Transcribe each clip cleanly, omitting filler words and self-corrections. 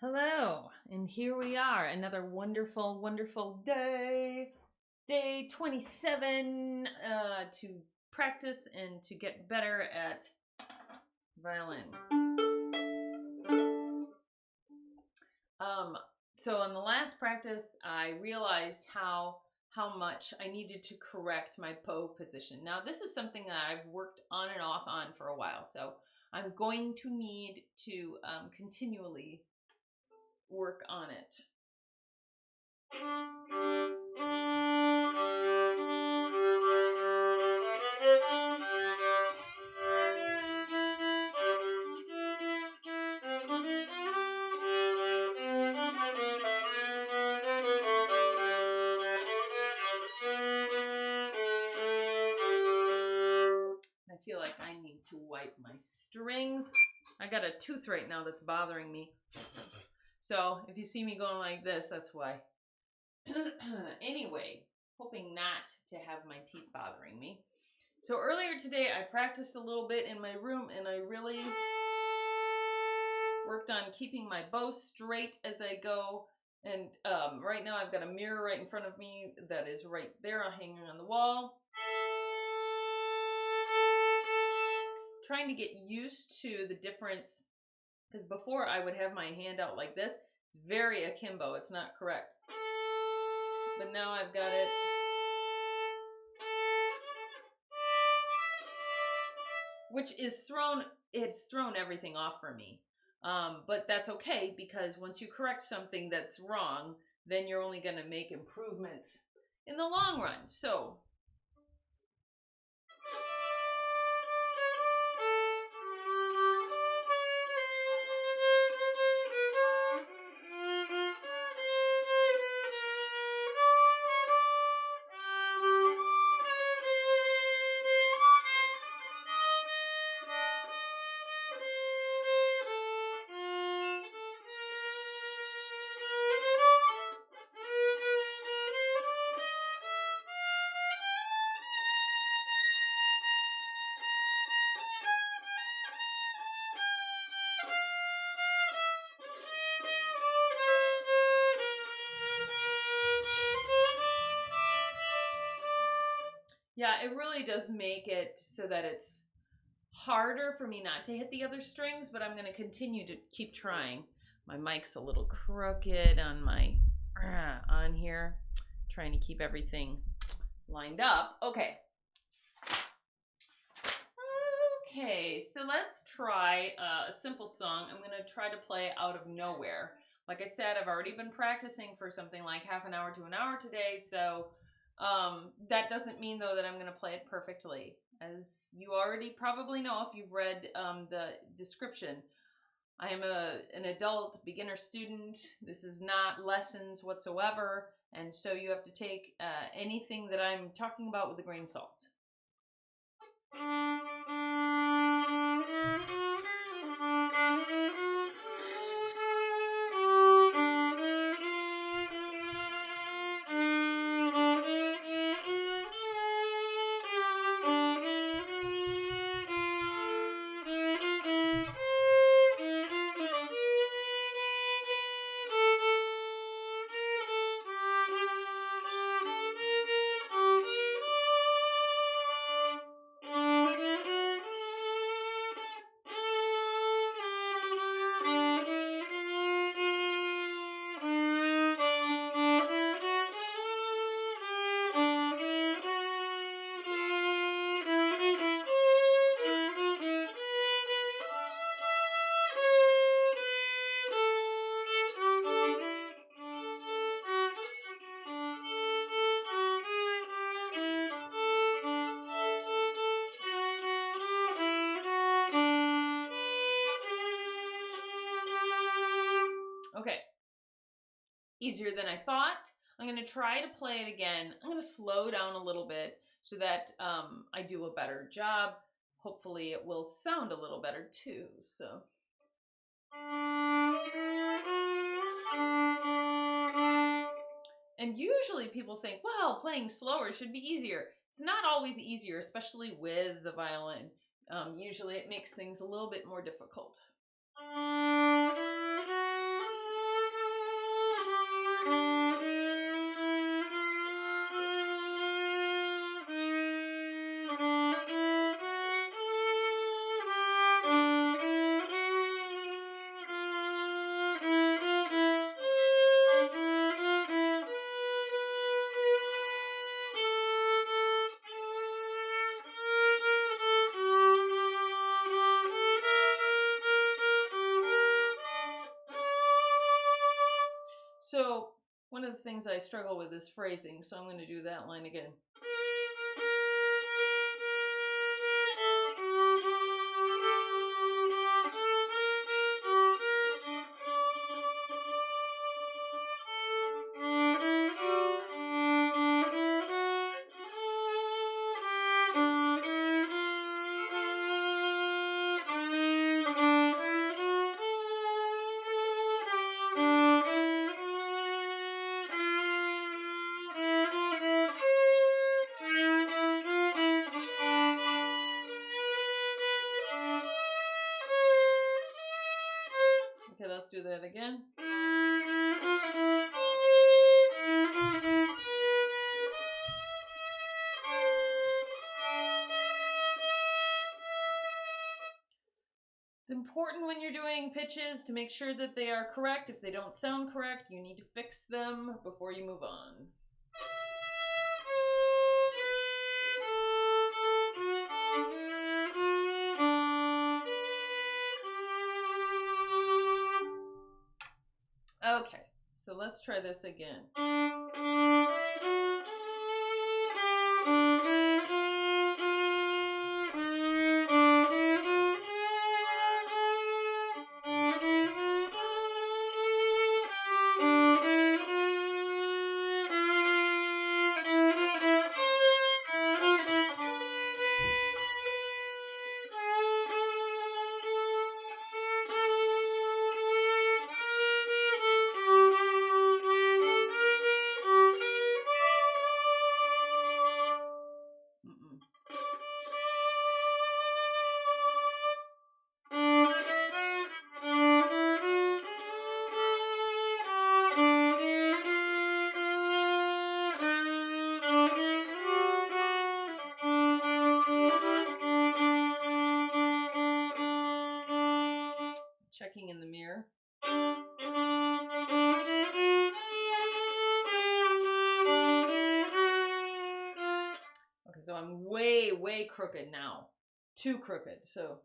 Hello, and here we are, another wonderful, wonderful day. Day 27 to practice and to get better at violin. So on the last practice, I realized how much I needed to correct my bow position. Now, this is something that I've worked on and off on for a while, so I'm going to need to continually work on it. I feel like I need to wipe my strings. I got a tooth right now that's bothering me. So if you see me going like this, that's why. Anyway, hoping not to have my teeth bothering me. So earlier today, I practiced a little bit in my room, and I really worked on keeping my bow straight as I go. And right now I've got a mirror right in front of me that is right there hanging on the wall. Trying to get used to the difference, because before I would have my hand out like this. It's very akimbo. It's not correct. But now I've got it. Which is it's thrown everything off for me. But that's okay, because once you correct something that's wrong, then you're only going to make improvements in the long run. So yeah, it really does make it so that it's harder for me not to hit the other strings, but I'm going to continue to keep trying. My mic's a little crooked on my on here, trying to keep everything lined up. Okay, so let's try a simple song. I'm going to try to play Out of Nowhere. Like I said, I've already been practicing for something like half an hour to an hour today, so that doesn't mean, though, that I'm going to play it perfectly. As you already probably know if you've read the description, I am an adult beginner student. This is not lessons whatsoever, and so you have to take anything that I'm talking about with a grain of salt. Okay, easier than I thought. I'm going to try to play it again. I'm going to slow down a little bit so that I do a better job. Hopefully it will sound a little better too. So. And usually people think, well, playing slower should be easier. It's not always easier, especially with the violin. Usually it makes things a little bit more difficult. So one of the things I struggle with is phrasing, so I'm going to do that line again. Okay, let's do that again. It's important when you're doing pitches to make sure that they are correct. If they don't sound correct, you need to fix them before you move on. Okay, so let's try this again. Checking in the mirror. Okay, so I'm way crooked now. Too crooked, so.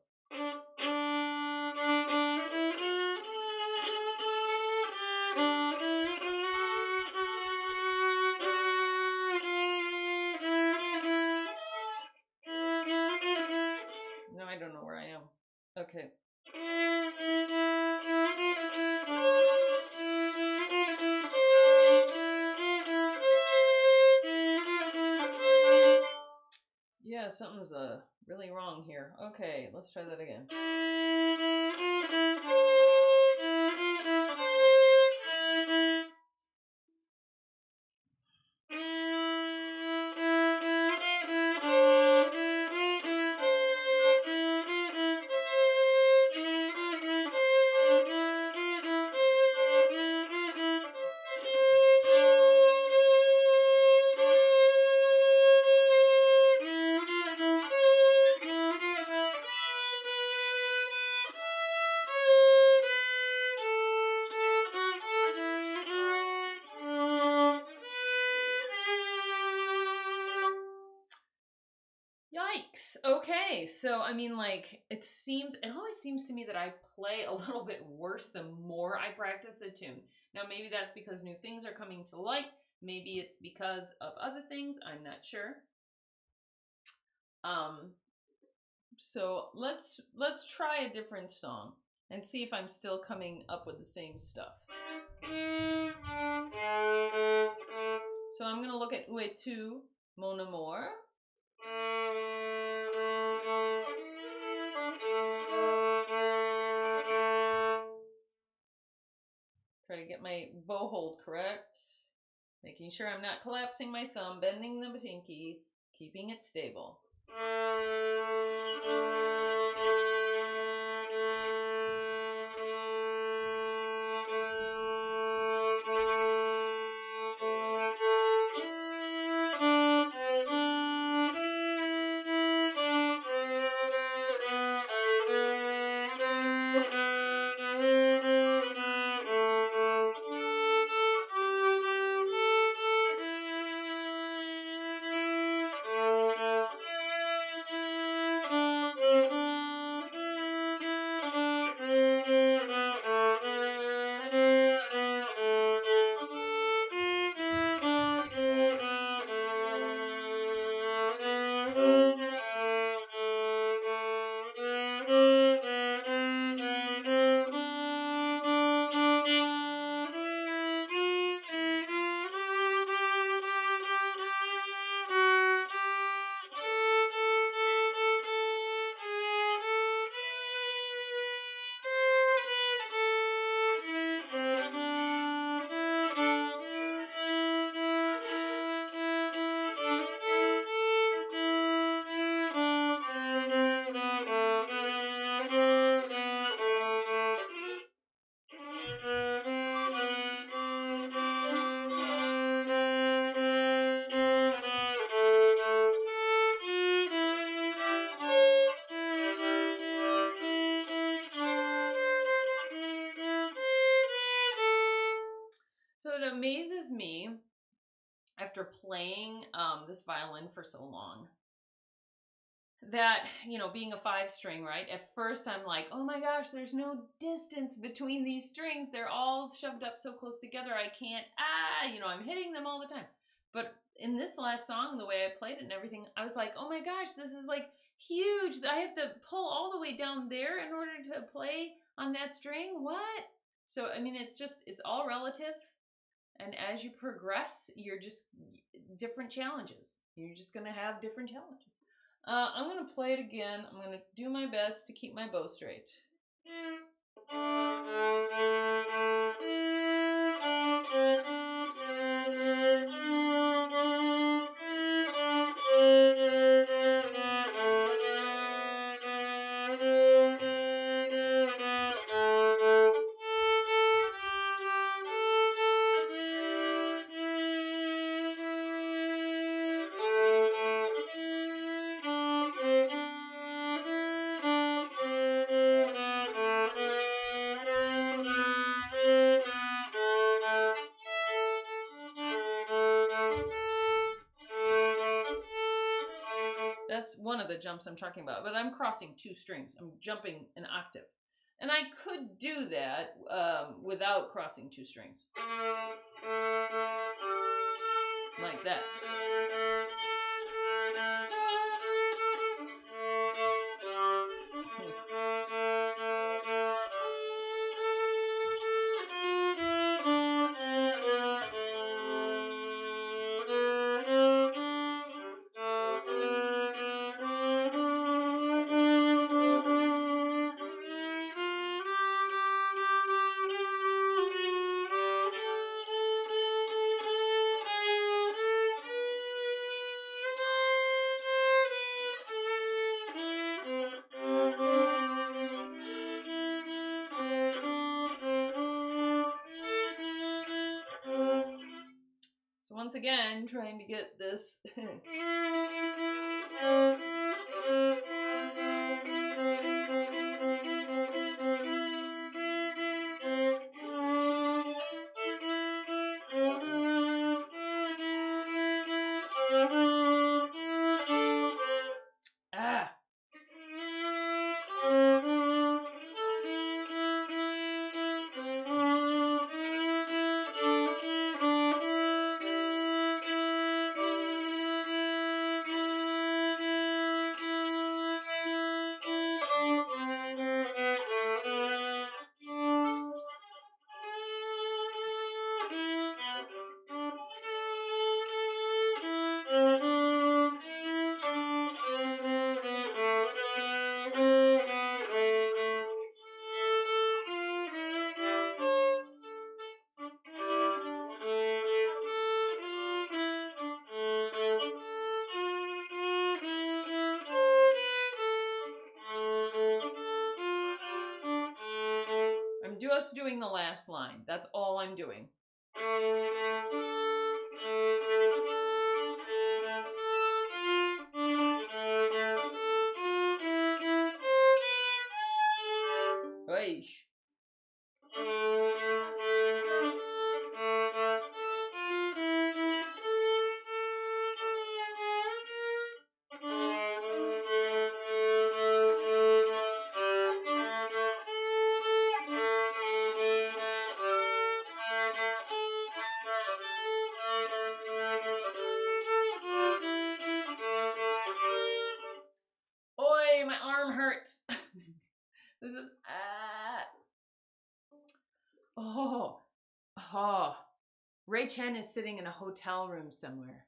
No, I don't know where I am. Okay. Yeah, something's really wrong here. Okay, let's try that again. Yikes. Okay, so I mean, like, it always seems to me that I play a little bit worse the more I practice a tune. Now, maybe that's because new things are coming to light. Maybe it's because of other things. I'm not sure. So let's try a different song and see if I'm still coming up with the same stuff. So I'm gonna look at Est-Tu Mon Amour. Try to get my bow hold correct. Making sure I'm not collapsing my thumb, bending the pinky, keeping it stable. playing this violin for so long that, you know, being a 5-string, right? At first I'm like, oh my gosh, there's no distance between these strings. They're all shoved up so close together. I can't, you know, I'm hitting them all the time. But in this last song, the way I played it and everything, I was like, oh my gosh, this is like huge. I have to pull all the way down there in order to play on that string. What? So, I mean, it's all relative. And as you progress, you're just different challenges. You're just going to have different challenges. I'm going to play it again. I'm going to do my best to keep my bow straight. That's one of the jumps I'm talking about, but I'm crossing 2 strings. I'm jumping an octave. And I could do that without crossing 2 strings. Like that. So once again, trying to get this. I'm just doing the last line. That's all I'm doing. Oish. Oi, my arm hurts. This is Ray Chen is sitting in a hotel room somewhere,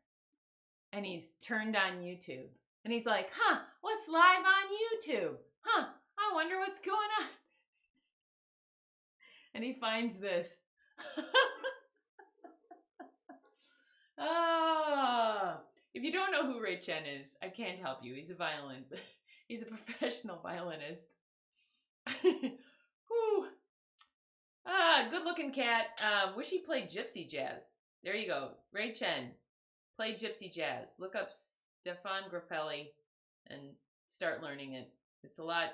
and he's turned on YouTube, and he's like, what's live on YouTube? I wonder what's going on. And he finds this. If you don't know who Ray Chen is, I can't help you. He's a professional violinist. Good looking cat. Wish he played gypsy jazz. There you go. Ray Chen. Play gypsy jazz. Look up Stefan Grappelli and start learning it. It's a lot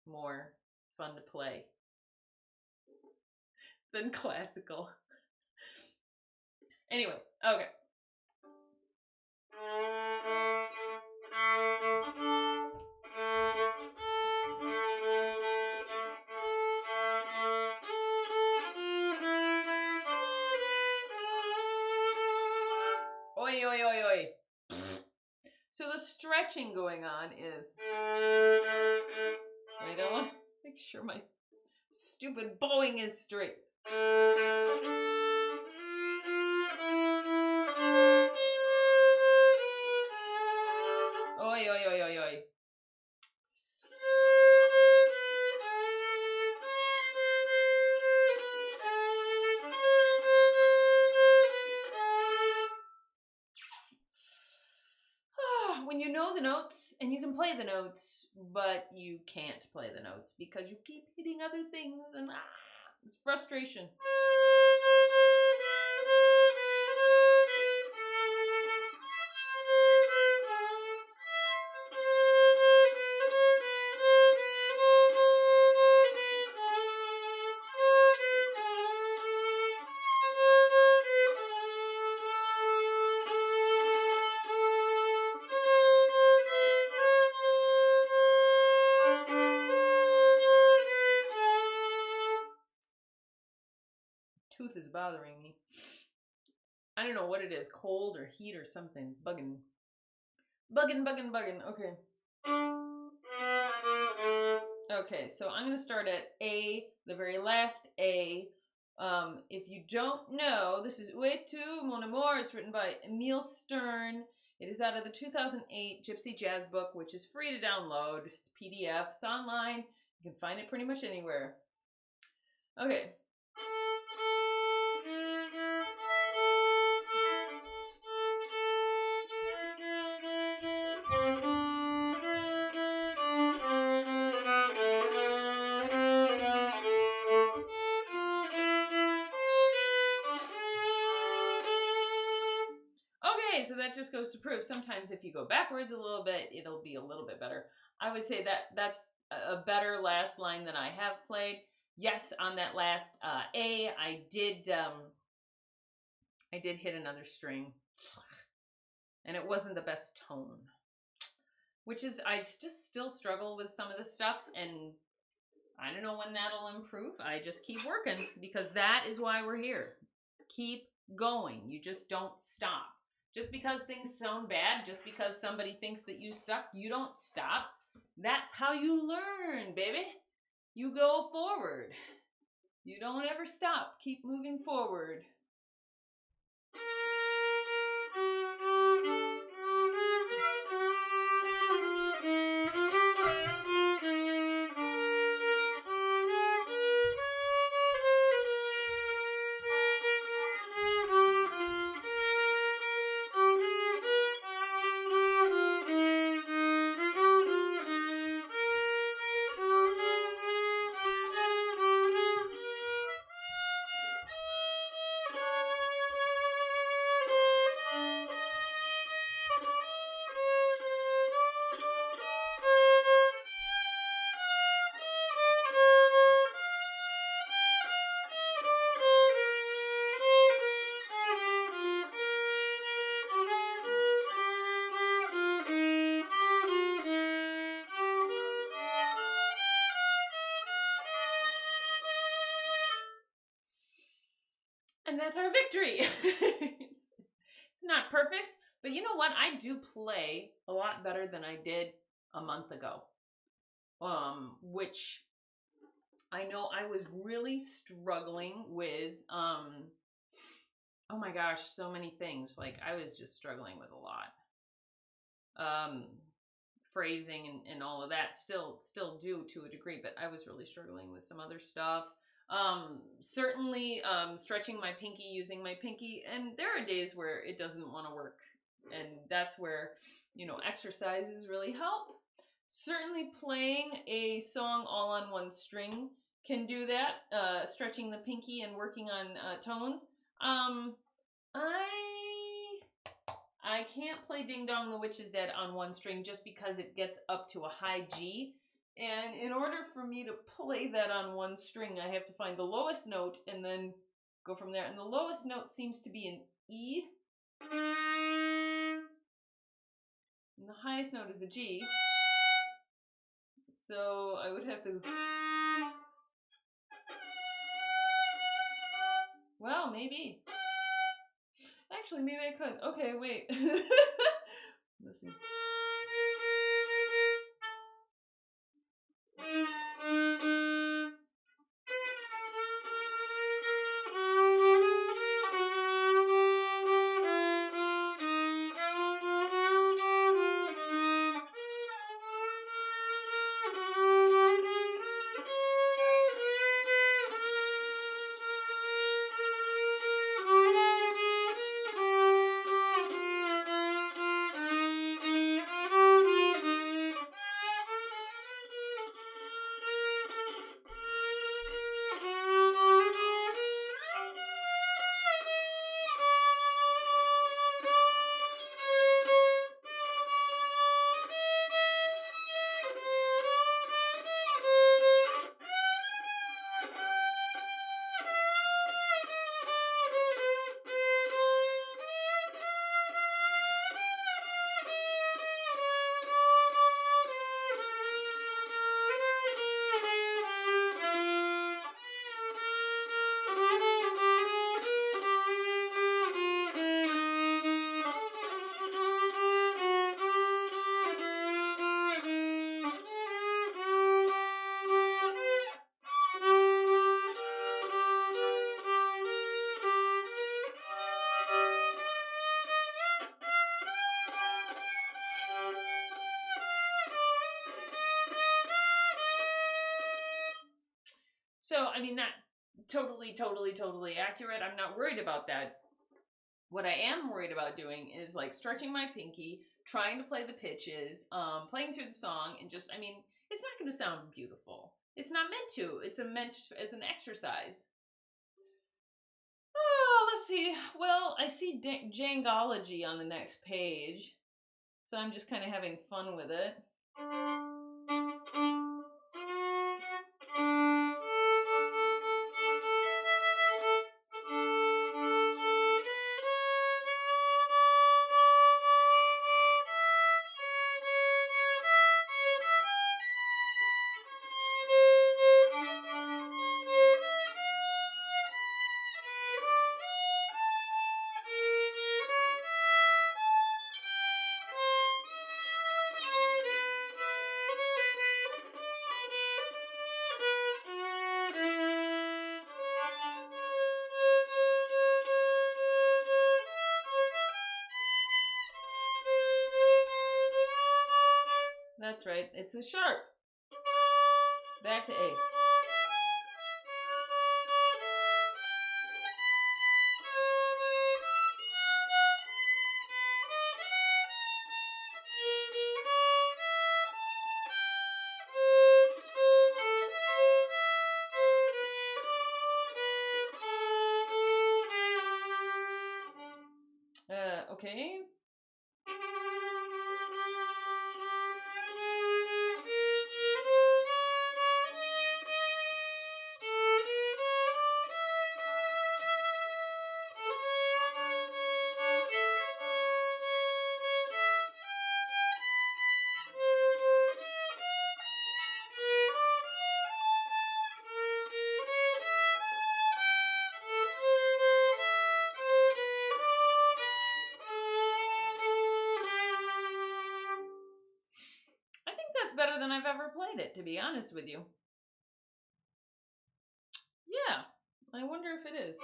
more fun to play than classical. Anyway, okay. Oi, oi, oi, oi. So the stretching going on is. Wait, I want to make sure my stupid bowing is straight. Oi, oi, oi, oi, oi. When you know the notes and you can play the notes, but you can't play the notes because you keep hitting other things and it's frustration. Tooth is bothering me. I don't know what it is, cold or heat or something. It's bugging. Bugging. Okay. Okay, so I'm going to start at A, the very last A. If you don't know, this is Est-Tu Mon Amour. It's written by Emile Stern. It is out of the 2008 Gypsy Jazz book, which is free to download. It's PDF. It's online. You can find it pretty much anywhere. Okay. Okay, so that just goes to prove sometimes if you go backwards a little bit, it'll be a little bit better. I would say that that's a better last line than I have played. Yes, on that last A, I did hit another string, and it wasn't the best tone. Which is, I just still struggle with some of this stuff, and I don't know when that'll improve. I just keep working because that is why we're here. Keep going. You just don't stop. Just because things sound bad, just because somebody thinks that you suck, you don't stop. That's how you learn, baby. You go forward. You don't ever stop. Keep moving forward. And that's our victory. It's not perfect, but you know what? I do play a lot better than I did a month ago. Which I know I was really struggling with, oh my gosh, so many things. Like I was just struggling with a lot. Phrasing and all of that still do to a degree, but I was really struggling with some other stuff. Certainly stretching my pinky, using my pinky, and there are days where it doesn't want to work, and that's where, exercises really help. Certainly playing a song all on one string can do that, stretching the pinky and working on tones. I can't play Ding Dong the Witch is Dead on one string just because it gets up to a high G. And in order for me to play that on one string, I have to find the lowest note and then go from there. And the lowest note seems to be an E. And the highest note is the G. So I would have to... Well, maybe. Actually, maybe I could. Okay, wait. Let's see. So, I mean, not totally accurate. I'm not worried about that. What I am worried about doing is like stretching my pinky, trying to play the pitches, playing through the song, and just, I mean, it's not going to sound beautiful. It's not meant to. It's an exercise. Oh, let's see. Well, I see Djangology on the next page, so I'm just kind of having fun with it. That's right. It's a sharp. Back to A. Okay. That's better than I've ever played it, to be honest with you. Yeah, I wonder if it is.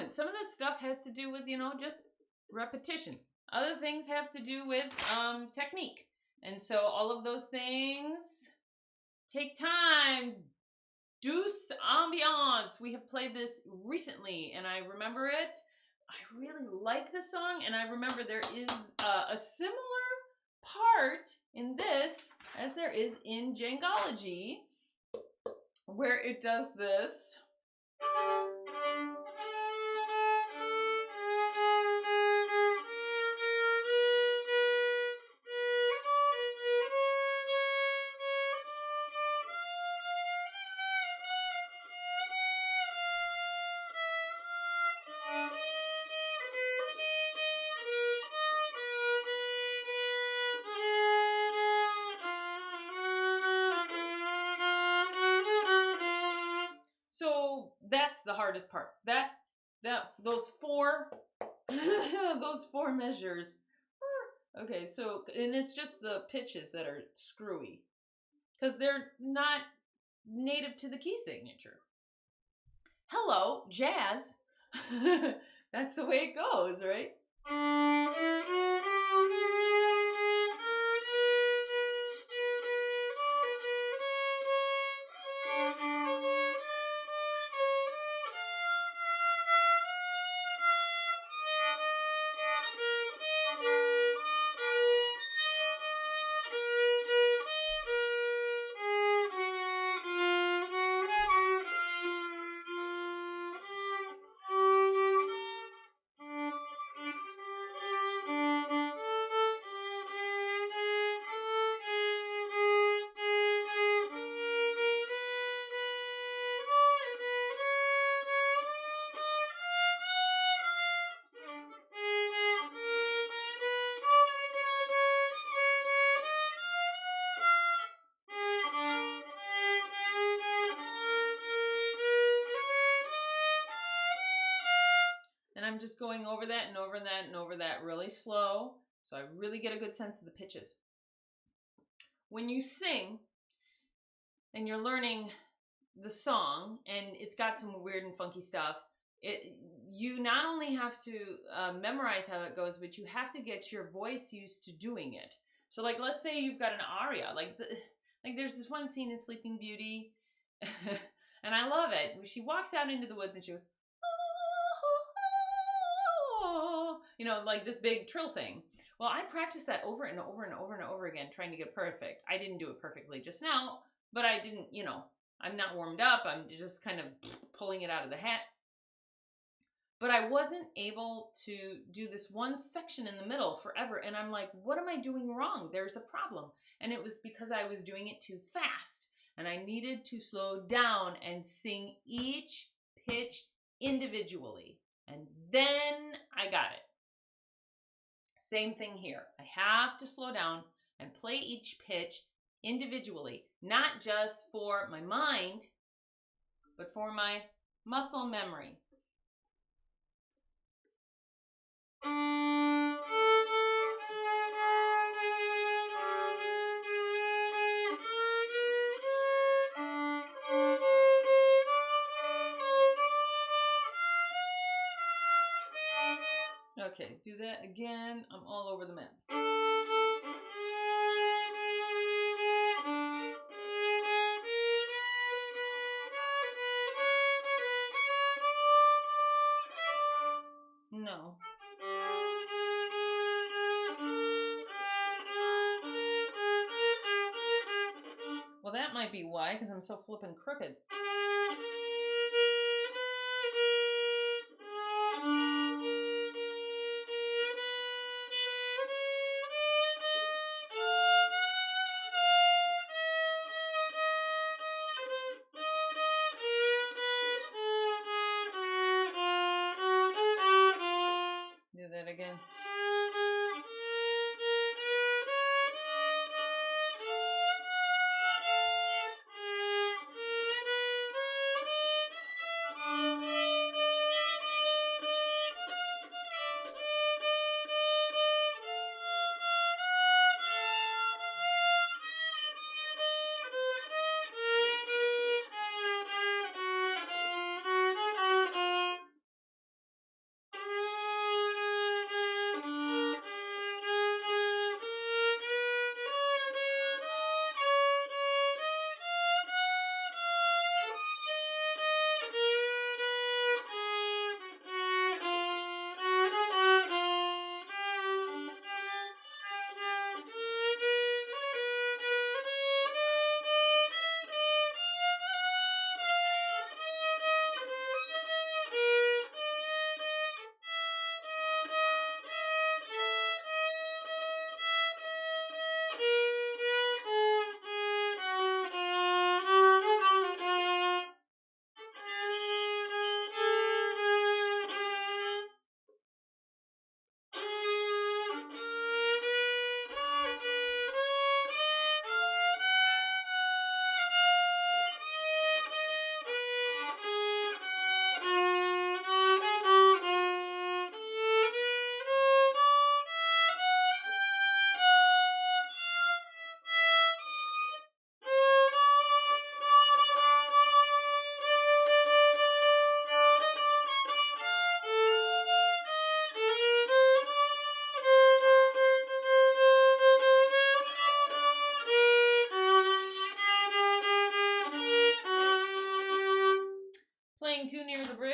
And some of this stuff has to do with, you know, just repetition. Other things have to do with technique. And so all of those things take time. Douce Ambiance. We have played this recently, and I remember it. I really like the song, and I remember there is a similar part in this as there is in Djangology, where it does this. So that's the hardest part. Those four those four measures. Okay, so and it's just the pitches that are screwy because they're not native to the key signature. Hello, jazz. That's the way it goes, right? And I'm just going over that and over that and over that really slow, so I really get a good sense of the pitches. When you sing and you're learning the song and it's got some weird and funky stuff, you not only have to memorize how it goes, but you have to get your voice used to doing it. So like, let's say you've got an aria, like there's this one scene in Sleeping Beauty, and I love it. She walks out into the woods and she goes, you know, like this big trill thing. Well, I practiced that over and over and over and over again, trying to get perfect. I didn't do it perfectly just now, but I didn't, you know, I'm not warmed up. I'm just kind of pulling it out of the hat. But I wasn't able to do this one section in the middle forever. And I'm like, what am I doing wrong? There's a problem. And it was because I was doing it too fast. And I needed to slow down and sing each pitch individually. And then I got it. Same thing here. I have to slow down and play each pitch individually, not just for my mind, but for my muscle memory. Okay, do that again. I'm all over the map. No. Well, that might be why, because I'm so flippin' crooked. Do that again.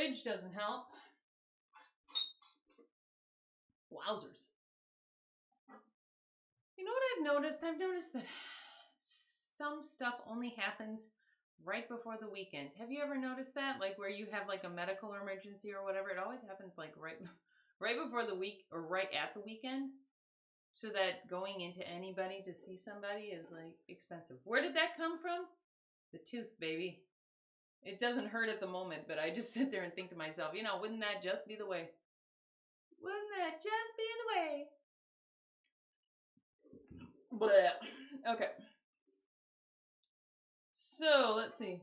fridge doesn't help. Wowzers. You know what I've noticed? I've noticed that some stuff only happens right before the weekend. Have you ever noticed that? Like where you have like a medical emergency or whatever, it always happens like right before the week or right at the weekend. So that going into anybody to see somebody is like expensive. Where did that come from? The tooth, baby. It doesn't hurt at the moment, but I just sit there and think to myself, you know, wouldn't that just be the way? Wouldn't that just be the way? Blech. Okay. So let's see.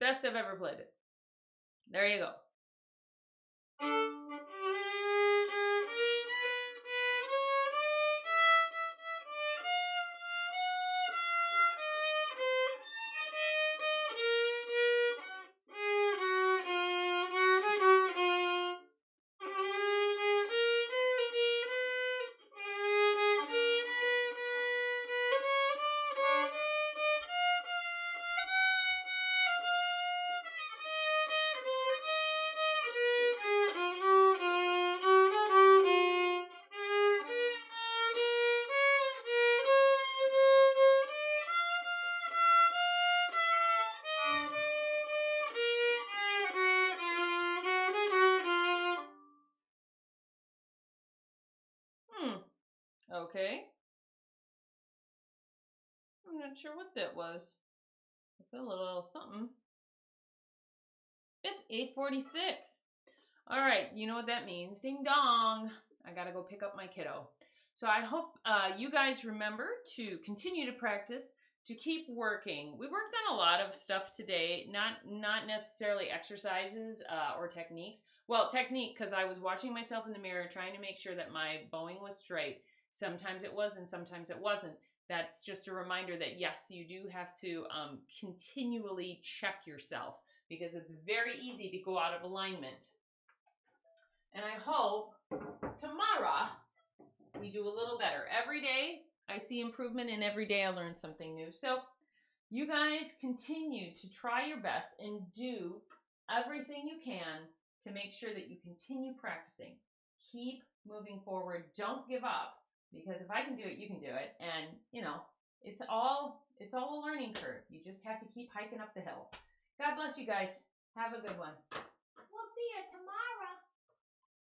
Best I've ever played it. There you go. Okay. I'm not sure what that was. I feel a little something. It's 8:46. All right, you know what that means. Ding dong. I got to go pick up my kiddo. So I hope you guys remember to continue to practice, to keep working. We worked on a lot of stuff today, not necessarily exercises or techniques. Well, technique, because I was watching myself in the mirror trying to make sure that my bowing was straight. Sometimes it was and sometimes it wasn't. That's just a reminder that yes, you do have to continually check yourself because it's very easy to go out of alignment. And I hope tomorrow we do a little better. Every day I see improvement, and every day I learn something new. So you guys continue to try your best and do everything you can to make sure that you continue practicing. Keep moving forward. Don't give up, because if I can do it, you can do it. And you know, it's all a learning curve. You just have to keep hiking up the hill. God bless you guys. Have a good one.